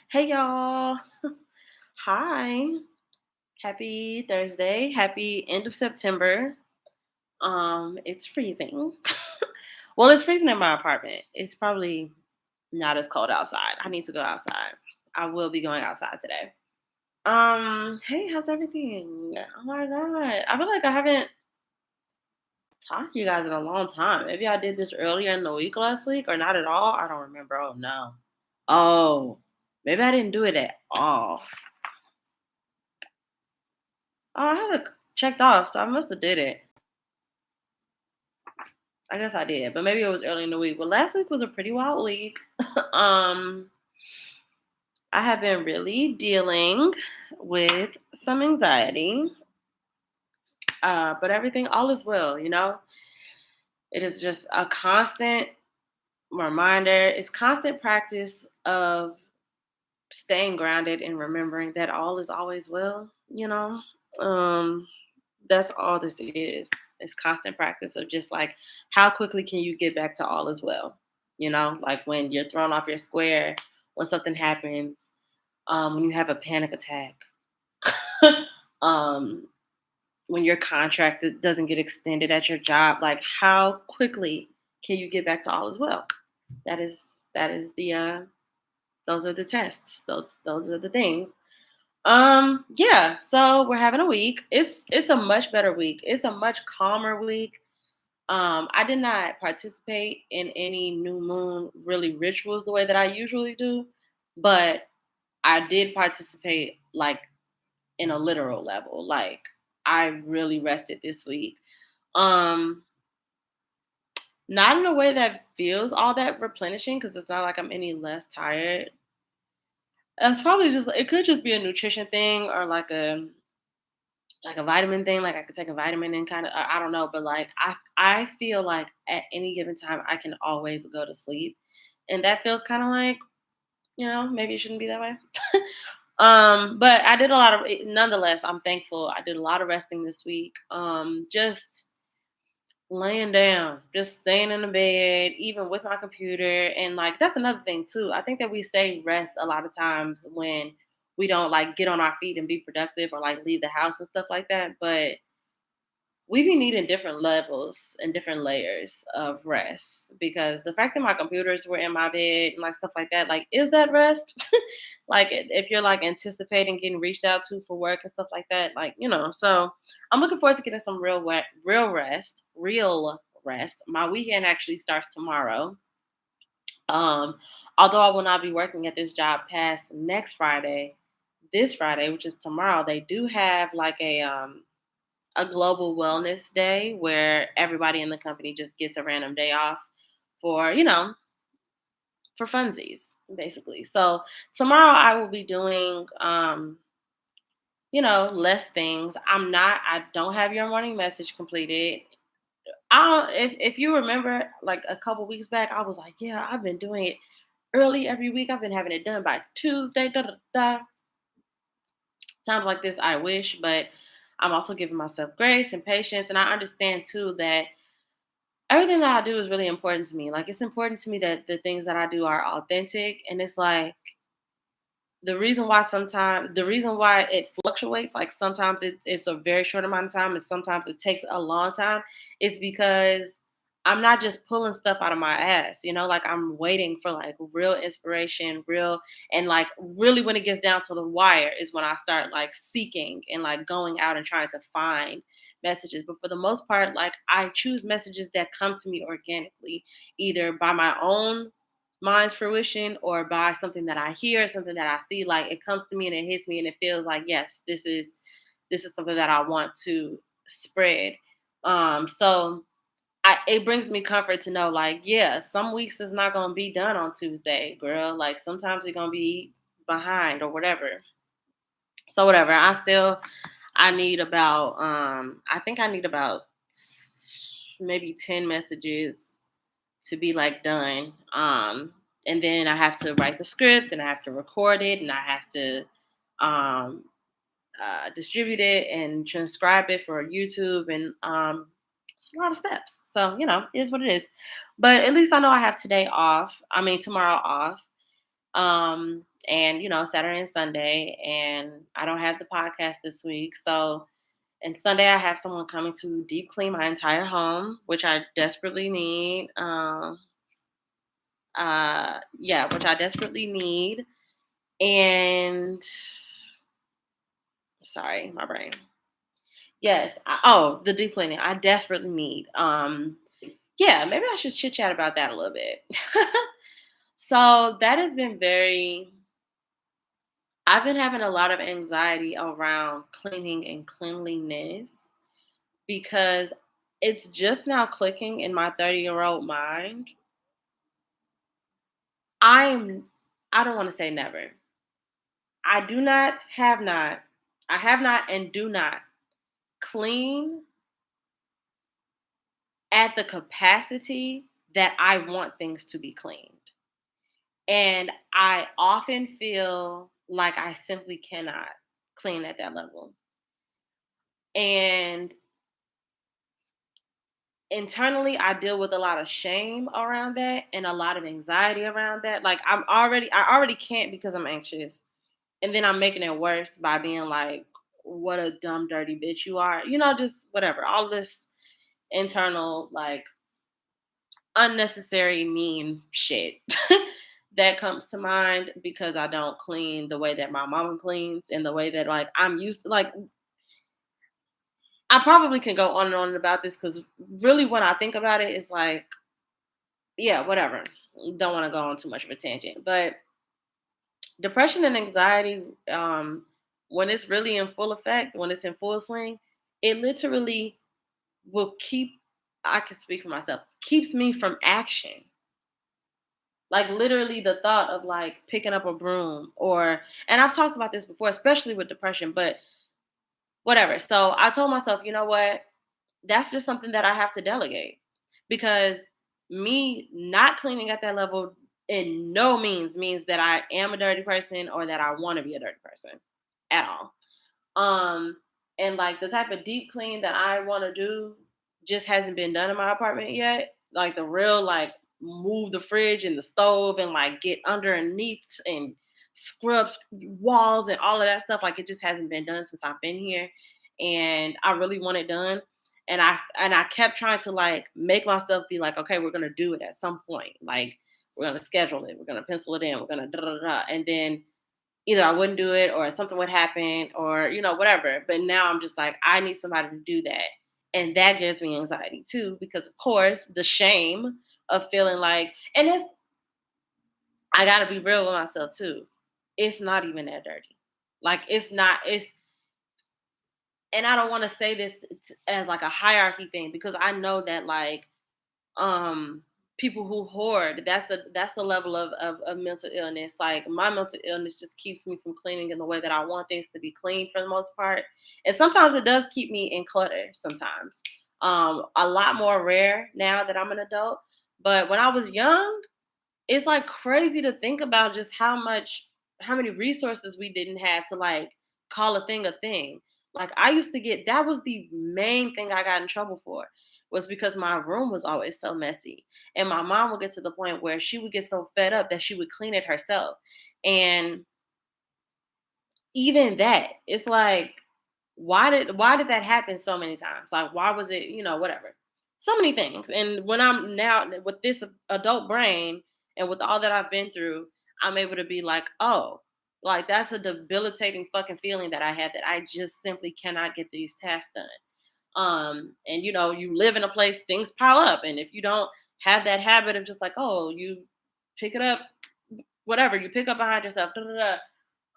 Hey y'all. Hi. Happy Thursday. Happy end of September. It's freezing. Well, it's freezing in my apartment. It's probably not as cold outside. I need to go outside. I will be going outside today. Hey, how's everything? Oh my god. I feel like I haven't talked to you guys in a long time. Maybe I did this earlier in the week last week or not at all. I don't remember. Oh no. Oh, maybe I didn't do it at all. Oh, I haven't checked off, so I must have did it. I guess I did, but maybe it was early in the week. But last week was a pretty wild week. um, I have been really dealing with some anxiety, but everything, all is well. It is just a constant reminder. It's constant practice of staying grounded and remembering that all is always well. Um, that's all this is. It's constant practice of just like how quickly can you get back to all as well. Like when you're thrown off your square, when something happens, when you have a panic attack, um, when your contract doesn't get extended at your job, like how quickly can you get back to all as well? That is that is the those are the tests. Those are the things. Yeah, so we're having a week. It's a much better week. It's a much calmer week. I did not participate in any new moon really rituals the way that I usually do, but I did participate like in a literal level. Like I really rested this week. Um, Not in a way that feels all that replenishing because it's not like I'm any less tired. It's probably just it could just be a nutrition thing or like a vitamin thing, like I could take a vitamin and kind of I don't know, but like I feel like at any given time I can always go to sleep. And that feels kind of like, maybe it shouldn't be that way. But I did a lot of nonetheless, I'm thankful. I did a lot of resting this week. Just laying down, just staying in the bed, even with my computer. And like that's another thing too. I think that we say rest a lot of times when we don't like get on our feet and be productive or like leave the house and stuff like that. But we be needing different levels and different layers of rest because the fact that my computers were in my bed and like stuff like that, like, is that rest? Like, if you're like anticipating getting reached out to for work and stuff like that, like, so I'm looking forward to getting some real rest. My weekend actually starts tomorrow. Um, Although I will not be working at this job past next Friday, this Friday, which is tomorrow, they do have like a global wellness day where everybody in the company just gets a random day off for, for funsies, basically. So tomorrow I will be doing, less things. I don't have your morning message completed. If you remember, like a couple weeks back, I was like, yeah, I've been doing it early every week. I've been having it done by Tuesday. Da, da, da. Times like this, I wish, but I'm also giving myself grace and patience. And I understand too that everything that I do is really important to me. Like it's important to me that the things that I do are authentic. And it's like the reason why it fluctuates, like sometimes it's a very short amount of time and sometimes it takes a long time, is because I'm not just pulling stuff out of my ass, like I'm waiting for like real inspiration, real, and like really when it gets down to the wire is when I start like seeking and like going out and trying to find messages. But for the most part, like I choose messages that come to me organically, either by my own mind's fruition or by something that I hear, something that I see. Like it comes to me and it hits me and it feels like, yes, this is something that I want to spread. So it brings me comfort to know, like, yeah, some weeks is not gonna be done on Tuesday, girl. Like sometimes you're gonna be behind or whatever. So whatever. I need about I think I need about maybe 10 messages to be like done. And then I have to write the script and I have to record it and I have to um, distribute it and transcribe it for YouTube and it's a lot of steps. So it is what it is. But at least I know I have today off. I mean tomorrow off. And Saturday and Sunday, and I don't have the podcast this week. So, and Sunday I have someone coming to deep clean my entire home, which I desperately need. Yeah, which I desperately need. And sorry, my brain. Yes. The deep cleaning I desperately need. Yeah, maybe I should chit chat about that a little bit. So that has been I've been having a lot of anxiety around cleaning and cleanliness because it's just now clicking in my 30-year-old mind. I'm, I don't want to say never. I do not, have not, I have not and do not clean at the capacity that I want things to be cleaned. And I often feel like I simply cannot clean at that level. And internally, I deal with a lot of shame around that and a lot of anxiety around that. Like I already can't because I'm anxious. And then I'm making it worse by being like, what a dumb, dirty bitch you are. Just whatever. All this internal, like, unnecessary mean shit that comes to mind because I don't clean the way that my mama cleans and the way that, like, I'm used to. Like, I probably can go on and on about this because really when I think about it, it's like, yeah, whatever. Don't want to go on too much of a tangent. But depression and anxiety, when it's really in full effect, when it's in full swing, it literally will I can speak for myself, keeps me from action. Like, literally the thought of, like, picking up a broom, and I've talked about this before, especially with depression, but whatever. So I told myself, you know what? That's just something that I have to delegate because me not cleaning at that level in no means that I am a dirty person or that I want to be a dirty person at all. Um, and like the type of deep clean that I want to do just hasn't been done in my apartment yet. Like the real, like, move the fridge and the stove and like get underneath and scrub walls and all of that stuff. Like, it just hasn't been done since I've been here, and I really want it done. And I kept trying to, like, make myself be like, okay, we're gonna do it at some point. Like, we're gonna schedule it, we're gonna pencil it in, we're gonna da da da, and then either I wouldn't do it or something would happen or, whatever. But now I'm just like, I need somebody to do that. And that gives me anxiety too, because of course the shame of feeling like, and I gotta be real with myself too. It's not even that dirty. Like, it's not, and I don't want to say this as like a hierarchy thing because I know that, like, um people who hoard, that's a level of mental illness. Like, my mental illness just keeps me from cleaning in the way that I want things to be clean for the most part, and sometimes it does keep me in clutter sometimes. A lot more rare now that I'm an adult, but when I was young, it's like crazy to think about just how many resources we didn't have to, like, call a thing a thing. Like, I used to get, that was the main thing I got in trouble for, was because my room was always so messy. And my mom would get to the point where she would get so fed up that she would clean it herself. And even that, it's like, why did that happen so many times? Like, why was it, whatever. So many things. And when I'm now with this adult brain and with all that I've been through, I'm able to be like, oh, like, that's a debilitating fucking feeling that I had, that I just simply cannot get these tasks done. And you live in a place, things pile up. And if you don't have that habit of just like, oh, you pick it up, whatever, you pick up behind yourself, da, da,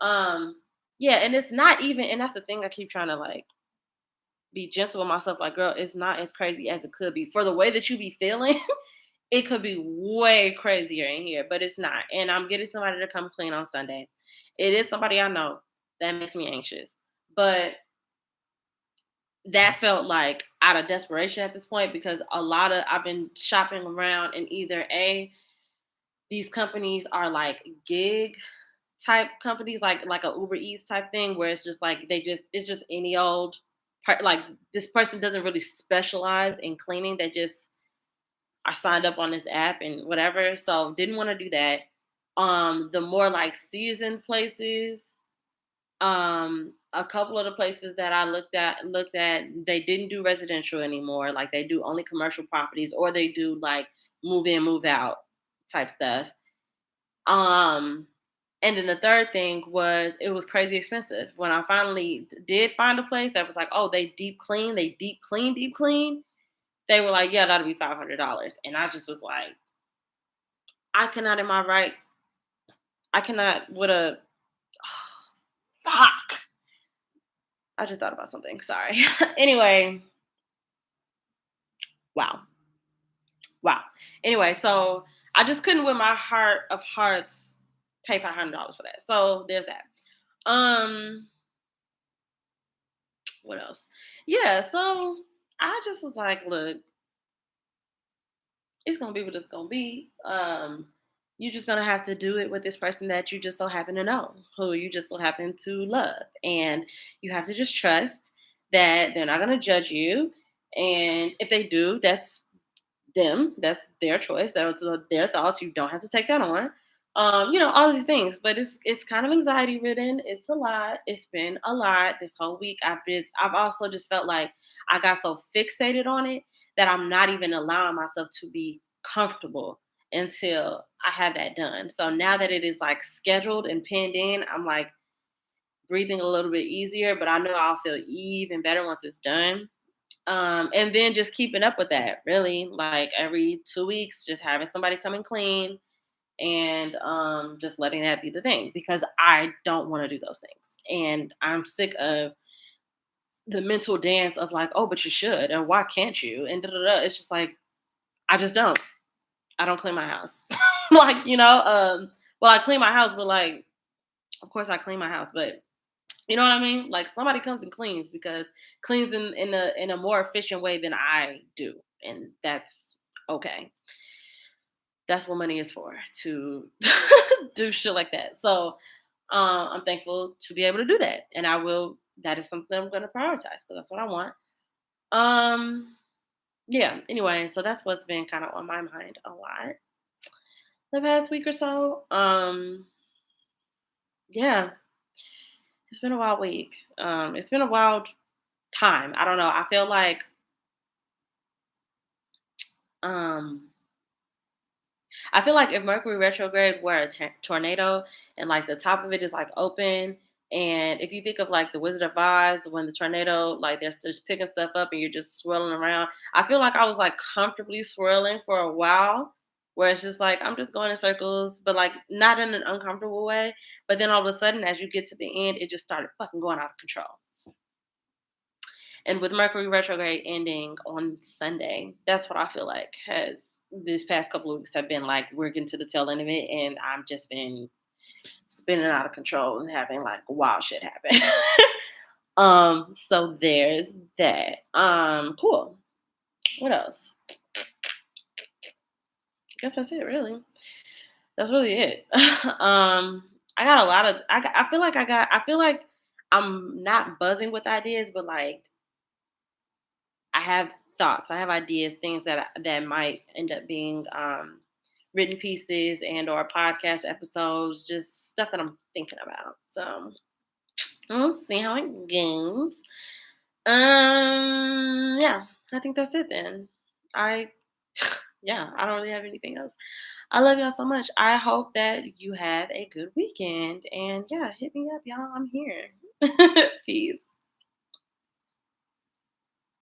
da. Yeah, and it's not even, and that's the thing I keep trying to, like, be gentle with myself. Like, girl, it's not as crazy as it could be. For the way that you be feeling, it could be way crazier in here, but it's not. And I'm getting somebody to come clean on Sunday. It is somebody I know that makes me anxious. But that felt like out of desperation at this point because I've been shopping around, and either these companies are like gig type companies, like a Uber Eats type thing, where it's just like it's just any old like, this person doesn't really specialize in cleaning. They just are signed up on this app and whatever. So didn't want to do that. The more like seasoned places, a couple of the places that I looked at, they didn't do residential anymore. Like they do only commercial properties, or they do like move in, move out type stuff. Um, and then the third thing was it was crazy expensive. When I finally did find a place that was like, oh, they deep clean. They were like, yeah, that'll be $500, and I just was like, I cannot in my right, I cannot with a fuck. I just thought about something. Sorry. Anyway, wow. Wow. Anyway, so I just couldn't with my heart of hearts pay $500 for that. So there's that. Um, what else? Yeah, so I just was like, look, it's gonna be what it's gonna be. You're just gonna have to do it with this person that you just so happen to know, who you just so happen to love. And you have to just trust that they're not gonna judge you. And if they do, that's them. That's their choice. Those are their thoughts. You don't have to take that on. All these things. But it's kind of anxiety ridden. It's a lot. It's been a lot this whole week. I've also just felt like I got so fixated on it that I'm not even allowing myself to be comfortable until I have that done. So now that it is like scheduled and pinned in, I'm like breathing a little bit easier, but I know I'll feel even better once it's done. And then just keeping up with that, really, like every 2 weeks, just having somebody come and clean, and just letting that be the thing, because I don't want to do those things. And I'm sick of the mental dance of like, oh, but you should, and why can't you? And da, da, da. It's just like, I just don't. I don't clean my house. Like, well, I clean my house, but like, of course I clean my house, but you know what I mean? Like somebody comes and cleans, because cleans in a more efficient way than I do. And that's okay. That's what money is for, to do shit like that. So I'm thankful to be able to do that. And that is something I'm gonna prioritize because that's what I want. Um yeah, anyway, so that's what's been kind of on my mind a lot the past week or so. Yeah, it's been a wild week. It's been a wild time. I don't know. I feel like um if Mercury retrograde were a tornado, and like the top of it is like open, and if you think of like the Wizard of Oz, when the tornado, like they're just picking stuff up and you're just swirling around, I feel like I was like comfortably swirling for a while, where it's just like I'm just going in circles, but like not in an uncomfortable way. But then all of a sudden, as you get to the end, it just started fucking going out of control. And with Mercury retrograde ending on Sunday, that's what I feel like has this past couple of weeks have been like. We're getting to the tail end of it, and I've just been spinning out of control and having like wild shit happen. So there's that. Cool. What else? I guess that's it, really. That's really it. I got a lot of I feel like I'm not buzzing with ideas, but like I have thoughts, I have ideas, things that might end up being written pieces and or podcast episodes, just stuff that I'm thinking about. So we'll see how it goes. Yeah, I think that's it then. I yeah, I don't really have anything else. I love y'all so much. I hope that you have a good weekend. And yeah, hit me up, y'all. I'm here. Peace.